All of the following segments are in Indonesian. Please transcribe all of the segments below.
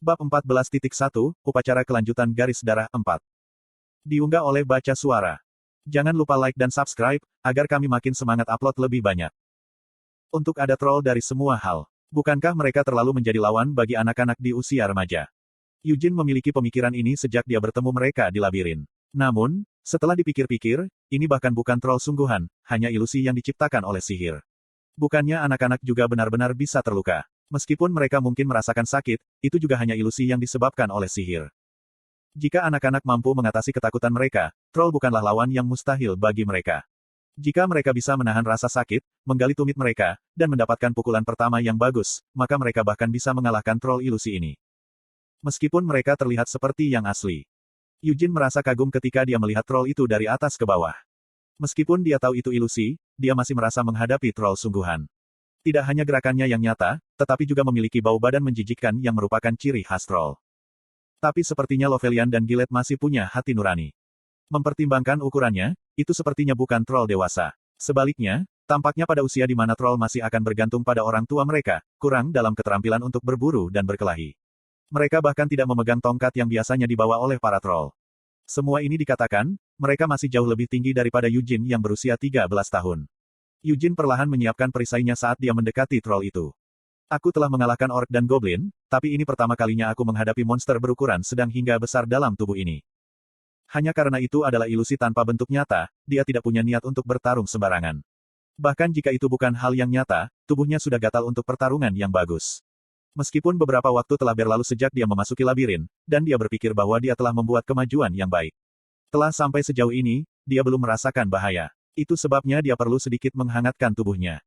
Bab 14.1, Upacara Kelanjutan Garis Darah 4. Diunggah oleh Baca Suara. Jangan lupa like dan subscribe, agar kami makin semangat upload lebih banyak. Untuk ada troll dari semua hal. Bukankah mereka terlalu menjadi lawan bagi anak-anak di usia remaja? Eugene memiliki pemikiran ini sejak dia bertemu mereka di labirin. Namun, setelah dipikir-pikir, ini bahkan bukan troll sungguhan, hanya ilusi yang diciptakan oleh sihir. Bukannya anak-anak juga benar-benar bisa terluka. Meskipun mereka mungkin merasakan sakit, itu juga hanya ilusi yang disebabkan oleh sihir. Jika anak-anak mampu mengatasi ketakutan mereka, troll bukanlah lawan yang mustahil bagi mereka. Jika mereka bisa menahan rasa sakit, menggali tumit mereka, dan mendapatkan pukulan pertama yang bagus, maka mereka bahkan bisa mengalahkan troll ilusi ini. Meskipun mereka terlihat seperti yang asli. Eugene merasa kagum ketika dia melihat troll itu dari atas ke bawah. Meskipun dia tahu itu ilusi, dia masih merasa menghadapi troll sungguhan. Tidak hanya gerakannya yang nyata, tetapi juga memiliki bau badan menjijikkan yang merupakan ciri khas troll. Tapi sepertinya Lovelian dan Gillette masih punya hati nurani. Mempertimbangkan ukurannya, itu sepertinya bukan troll dewasa. Sebaliknya, tampaknya pada usia di mana troll masih akan bergantung pada orang tua mereka, kurang dalam keterampilan untuk berburu dan berkelahi. Mereka bahkan tidak memegang tongkat yang biasanya dibawa oleh para troll. Semua ini dikatakan, mereka masih jauh lebih tinggi daripada Eugene yang berusia 13 tahun. Eugene perlahan menyiapkan perisainya saat dia mendekati troll itu. Aku telah mengalahkan orc dan goblin, tapi ini pertama kalinya aku menghadapi monster berukuran sedang hingga besar dalam tubuh ini. Hanya karena itu adalah ilusi tanpa bentuk nyata, dia tidak punya niat untuk bertarung sembarangan. Bahkan jika itu bukan hal yang nyata, tubuhnya sudah gatal untuk pertarungan yang bagus. Meskipun beberapa waktu telah berlalu sejak dia memasuki labirin, dan dia berpikir bahwa dia telah membuat kemajuan yang baik. Telah sampai sejauh ini, dia belum merasakan bahaya. Itu sebabnya dia perlu sedikit menghangatkan tubuhnya.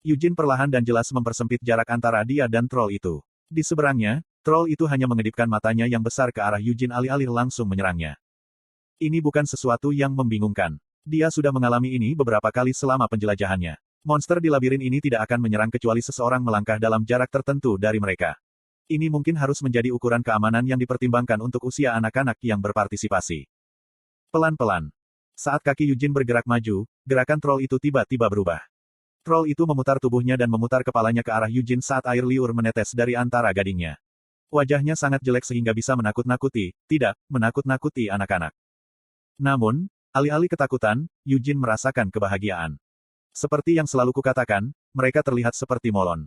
Eugene perlahan dan jelas mempersempit jarak antara dia dan troll itu. Di seberangnya, troll itu hanya mengedipkan matanya yang besar ke arah Eugene alih-alih langsung menyerangnya. Ini bukan sesuatu yang membingungkan. Dia sudah mengalami ini beberapa kali selama penjelajahannya. Monster di labirin ini tidak akan menyerang kecuali seseorang melangkah dalam jarak tertentu dari mereka. Ini mungkin harus menjadi ukuran keamanan yang dipertimbangkan untuk usia anak-anak yang berpartisipasi. Pelan-pelan. Saat kaki Eugene bergerak maju, gerakan troll itu tiba-tiba berubah. Troll itu memutar tubuhnya dan memutar kepalanya ke arah Eugene saat air liur menetes dari antara gadingnya. Wajahnya sangat jelek sehingga bisa menakut-nakuti, tidak, menakut-nakuti anak-anak. Namun, alih-alih ketakutan, Eugene merasakan kebahagiaan. Seperti yang selalu kukatakan, mereka terlihat seperti Molon.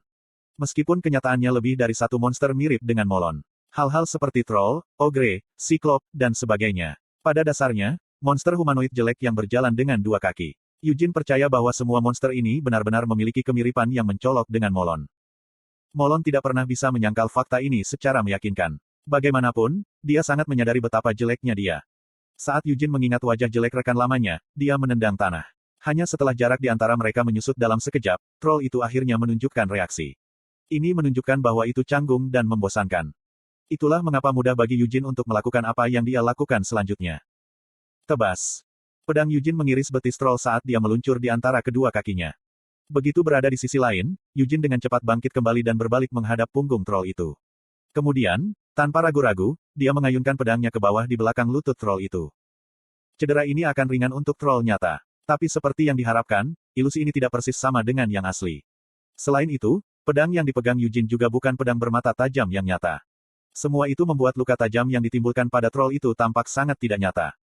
Meskipun kenyataannya lebih dari satu monster mirip dengan Molon. Hal-hal seperti troll, ogre, siklop, dan sebagainya. Pada dasarnya, monster humanoid jelek yang berjalan dengan dua kaki. Eugene percaya bahwa semua monster ini benar-benar memiliki kemiripan yang mencolok dengan Molon. Molon tidak pernah bisa menyangkal fakta ini secara meyakinkan. Bagaimanapun, dia sangat menyadari betapa jeleknya dia. Saat Eugene mengingat wajah jelek rekan lamanya, dia menendang tanah. Hanya setelah jarak di antara mereka menyusut dalam sekejap, troll itu akhirnya menunjukkan reaksi. Ini menunjukkan bahwa itu canggung dan membosankan. Itulah mengapa mudah bagi Eugene untuk melakukan apa yang dia lakukan selanjutnya. Tebas. Pedang Eugene mengiris betis troll saat dia meluncur di antara kedua kakinya. Begitu berada di sisi lain, Eugene dengan cepat bangkit kembali dan berbalik menghadap punggung troll itu. Kemudian, tanpa ragu-ragu, dia mengayunkan pedangnya ke bawah di belakang lutut troll itu. Cedera ini akan ringan untuk troll nyata. Tapi seperti yang diharapkan, ilusi ini tidak persis sama dengan yang asli. Selain itu, pedang yang dipegang Eugene juga bukan pedang bermata tajam yang nyata. Semua itu membuat luka tajam yang ditimbulkan pada troll itu tampak sangat tidak nyata.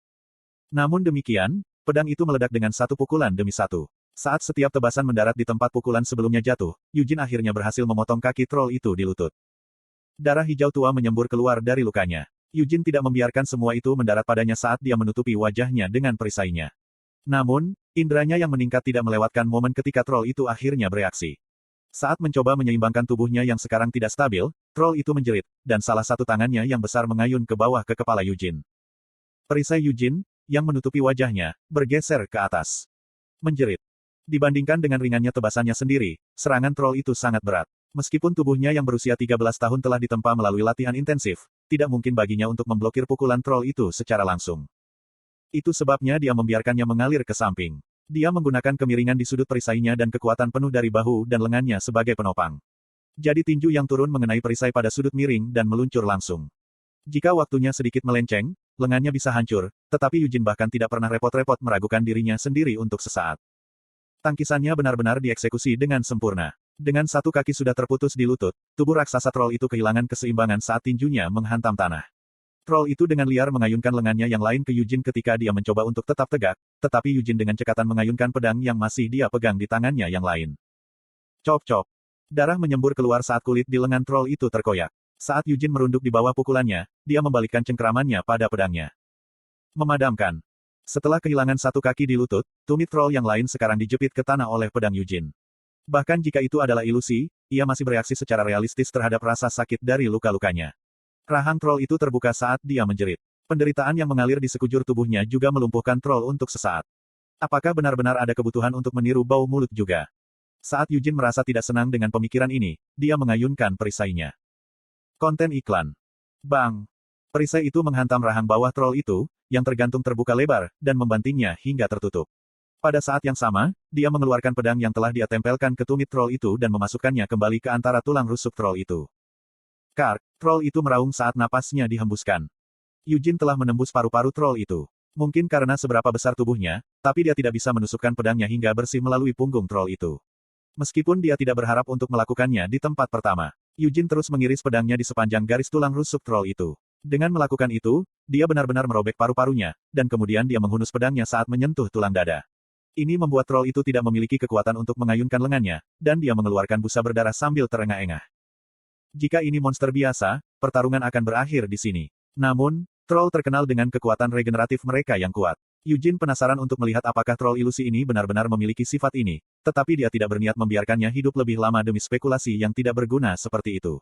Namun demikian, pedang itu meledak dengan satu pukulan demi satu. Saat setiap tebasan mendarat di tempat pukulan sebelumnya jatuh, Eugene akhirnya berhasil memotong kaki troll itu di lutut. Darah hijau tua menyembur keluar dari lukanya. Eugene tidak membiarkan semua itu mendarat padanya saat dia menutupi wajahnya dengan perisainya. Namun, indranya yang meningkat tidak melewatkan momen ketika troll itu akhirnya bereaksi. Saat mencoba menyeimbangkan tubuhnya yang sekarang tidak stabil, troll itu menjerit, dan salah satu tangannya yang besar mengayun ke bawah ke kepala Eugene. Perisai Eugene, yang menutupi wajahnya, bergeser ke atas. Menjerit. Dibandingkan dengan ringannya tebasannya sendiri, serangan troll itu sangat berat. Meskipun tubuhnya yang berusia 13 tahun telah ditempa melalui latihan intensif, tidak mungkin baginya untuk memblokir pukulan troll itu secara langsung. Itu sebabnya dia membiarkannya mengalir ke samping. Dia menggunakan kemiringan di sudut perisainya dan kekuatan penuh dari bahu dan lengannya sebagai penopang. Jadi tinju yang turun mengenai perisai pada sudut miring dan meluncur langsung. Jika waktunya sedikit melenceng, lengannya bisa hancur, tetapi Eugene bahkan tidak pernah repot-repot meragukan dirinya sendiri untuk sesaat. Tangkisannya benar-benar dieksekusi dengan sempurna. Dengan satu kaki sudah terputus di lutut, tubuh raksasa troll itu kehilangan keseimbangan saat tinjunya menghantam tanah. Troll itu dengan liar mengayunkan lengannya yang lain ke Yujin ketika dia mencoba untuk tetap tegak, tetapi Yujin dengan cekatan mengayunkan pedang yang masih dia pegang di tangannya yang lain. Cop-cop. Darah menyembur keluar saat kulit di lengan troll itu terkoyak. Saat Yujin merunduk di bawah pukulannya, dia membalikkan cengkeramannya pada pedangnya. Memadamkan. Setelah kehilangan satu kaki di lutut, tumit troll yang lain sekarang dijepit ke tanah oleh pedang Yujin. Bahkan jika itu adalah ilusi, ia masih bereaksi secara realistis terhadap rasa sakit dari luka-lukanya. Rahang troll itu terbuka saat dia menjerit. Penderitaan yang mengalir di sekujur tubuhnya juga melumpuhkan troll untuk sesaat. Apakah benar-benar ada kebutuhan untuk meniru bau mulut juga? Saat Yujin merasa tidak senang dengan pemikiran ini, dia mengayunkan perisainya. Konten iklan. Bang! Perisai itu menghantam rahang bawah troll itu, yang tergantung terbuka lebar, dan membantingnya hingga tertutup. Pada saat yang sama, dia mengeluarkan pedang yang telah dia tempelkan ke tumit troll itu dan memasukkannya kembali ke antara tulang rusuk troll itu. Kark, troll itu meraung saat napasnya dihembuskan. Yujin telah menembus paru-paru troll itu. Mungkin karena seberapa besar tubuhnya, tapi dia tidak bisa menusukkan pedangnya hingga bersih melalui punggung troll itu. Meskipun dia tidak berharap untuk melakukannya di tempat pertama, Yujin terus mengiris pedangnya di sepanjang garis tulang rusuk troll itu. Dengan melakukan itu, dia benar-benar merobek paru-parunya, dan kemudian dia menghunus pedangnya saat menyentuh tulang dada. Ini membuat troll itu tidak memiliki kekuatan untuk mengayunkan lengannya, dan dia mengeluarkan busa berdarah sambil terengah-engah. Jika ini monster biasa, pertarungan akan berakhir di sini. Namun, troll terkenal dengan kekuatan regeneratif mereka yang kuat. Yujin penasaran untuk melihat apakah troll ilusi ini benar-benar memiliki sifat ini, tetapi dia tidak berniat membiarkannya hidup lebih lama demi spekulasi yang tidak berguna seperti itu.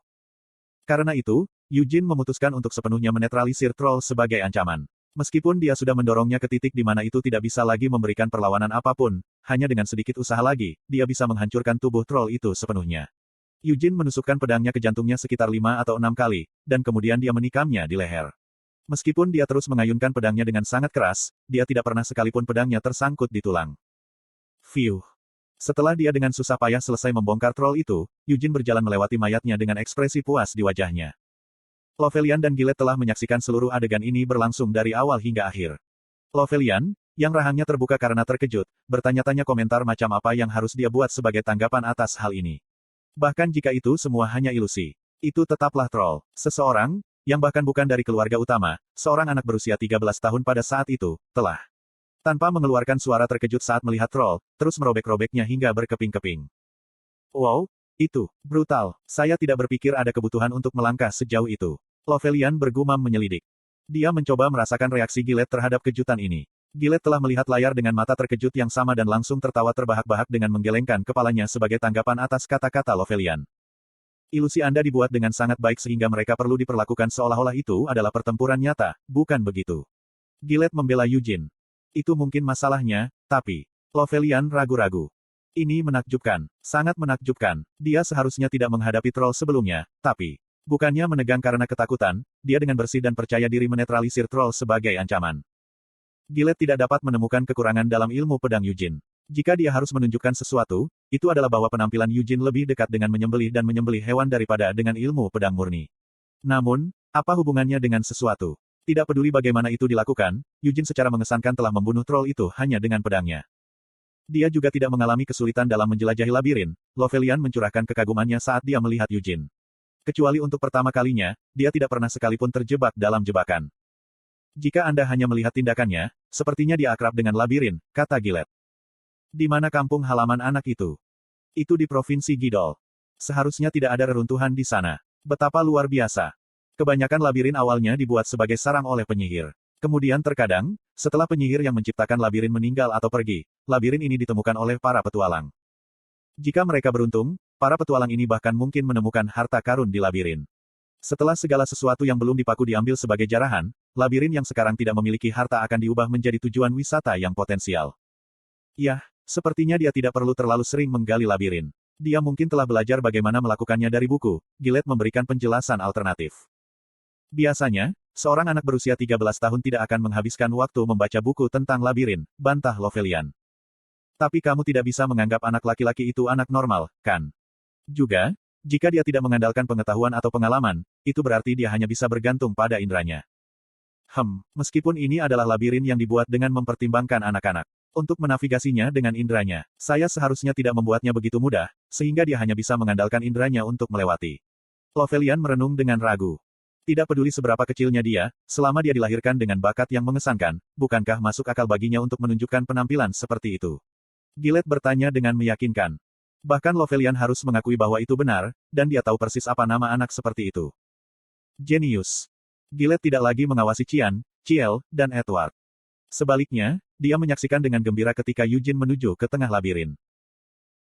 Karena itu, Yujin memutuskan untuk sepenuhnya menetralisir troll sebagai ancaman. Meskipun dia sudah mendorongnya ke titik di mana itu tidak bisa lagi memberikan perlawanan apapun, hanya dengan sedikit usaha lagi, dia bisa menghancurkan tubuh troll itu sepenuhnya. Yujin menusukkan pedangnya ke jantungnya sekitar 5 atau 6 kali, dan kemudian dia menikamnya di leher. Meskipun dia terus mengayunkan pedangnya dengan sangat keras, dia tidak pernah sekalipun pedangnya tersangkut di tulang. Fiuh. Setelah dia dengan susah payah selesai membongkar troll itu, Yujin berjalan melewati mayatnya dengan ekspresi puas di wajahnya. Lovelian dan Gillette telah menyaksikan seluruh adegan ini berlangsung dari awal hingga akhir. Lovelian, yang rahangnya terbuka karena terkejut, bertanya-tanya komentar macam apa yang harus dia buat sebagai tanggapan atas hal ini. Bahkan jika itu semua hanya ilusi, itu tetaplah troll. Seseorang, yang bahkan bukan dari keluarga utama, seorang anak berusia 13 tahun pada saat itu, telah tanpa mengeluarkan suara terkejut saat melihat troll, terus merobek-robeknya hingga berkeping-keping. Wow, itu brutal. Saya tidak berpikir ada kebutuhan untuk melangkah sejauh itu. Lovelian bergumam menyelidik. Dia mencoba merasakan reaksi Gillette terhadap kejutan ini. Gillette telah melihat layar dengan mata terkejut yang sama dan langsung tertawa terbahak-bahak dengan menggelengkan kepalanya sebagai tanggapan atas kata-kata Lovelian. Ilusi Anda dibuat dengan sangat baik sehingga mereka perlu diperlakukan seolah-olah itu adalah pertempuran nyata, bukan begitu? Gillette membela Yujin. Itu mungkin masalahnya, tapi Lovelian ragu-ragu. Ini menakjubkan, sangat menakjubkan. Dia seharusnya tidak menghadapi troll sebelumnya, tapi bukannya menegang karena ketakutan, dia dengan bersih dan percaya diri menetralisir troll sebagai ancaman. Gillette tidak dapat menemukan kekurangan dalam ilmu pedang Yujin. Jika dia harus menunjukkan sesuatu, itu adalah bahwa penampilan Yujin lebih dekat dengan menyembelih dan menyembelih hewan daripada dengan ilmu pedang murni. Namun, apa hubungannya dengan sesuatu? Tidak peduli bagaimana itu dilakukan, Yujin secara mengesankan telah membunuh troll itu hanya dengan pedangnya. Dia juga tidak mengalami kesulitan dalam menjelajahi labirin. Lovelian mencurahkan kekagumannya saat dia melihat Yujin. Kecuali untuk pertama kalinya, dia tidak pernah sekalipun terjebak dalam jebakan. Jika Anda hanya melihat tindakannya, sepertinya dia akrab dengan labirin, kata Gillette. Di mana kampung halaman anak itu? Itu di Provinsi Gidol. Seharusnya tidak ada reruntuhan di sana. Betapa luar biasa. Kebanyakan labirin awalnya dibuat sebagai sarang oleh penyihir. Kemudian terkadang, setelah penyihir yang menciptakan labirin meninggal atau pergi, labirin ini ditemukan oleh para petualang. Jika mereka beruntung, para petualang ini bahkan mungkin menemukan harta karun di labirin. Setelah segala sesuatu yang belum dipaku diambil sebagai jarahan, labirin yang sekarang tidak memiliki harta akan diubah menjadi tujuan wisata yang potensial. Yah, sepertinya dia tidak perlu terlalu sering menggali labirin. Dia mungkin telah belajar bagaimana melakukannya dari buku. Gillette memberikan penjelasan alternatif. Biasanya, seorang anak berusia 13 tahun tidak akan menghabiskan waktu membaca buku tentang labirin, bantah Lovelian. Tapi kamu tidak bisa menganggap anak laki-laki itu anak normal, kan? Juga, jika dia tidak mengandalkan pengetahuan atau pengalaman, itu berarti dia hanya bisa bergantung pada indranya. Meskipun ini adalah labirin yang dibuat dengan mempertimbangkan anak-anak. Untuk menavigasinya dengan indranya, saya seharusnya tidak membuatnya begitu mudah, sehingga dia hanya bisa mengandalkan indranya untuk melewati. Lovelian merenung dengan ragu. Tidak peduli seberapa kecilnya dia, selama dia dilahirkan dengan bakat yang mengesankan, bukankah masuk akal baginya untuk menunjukkan penampilan seperti itu? Gillette bertanya dengan meyakinkan. Bahkan Lovelian harus mengakui bahwa itu benar, dan dia tahu persis apa nama anak seperti itu. Jenius. Gillette tidak lagi mengawasi Qian, Ciel, dan Edward. Sebaliknya, dia menyaksikan dengan gembira ketika Eugene menuju ke tengah labirin.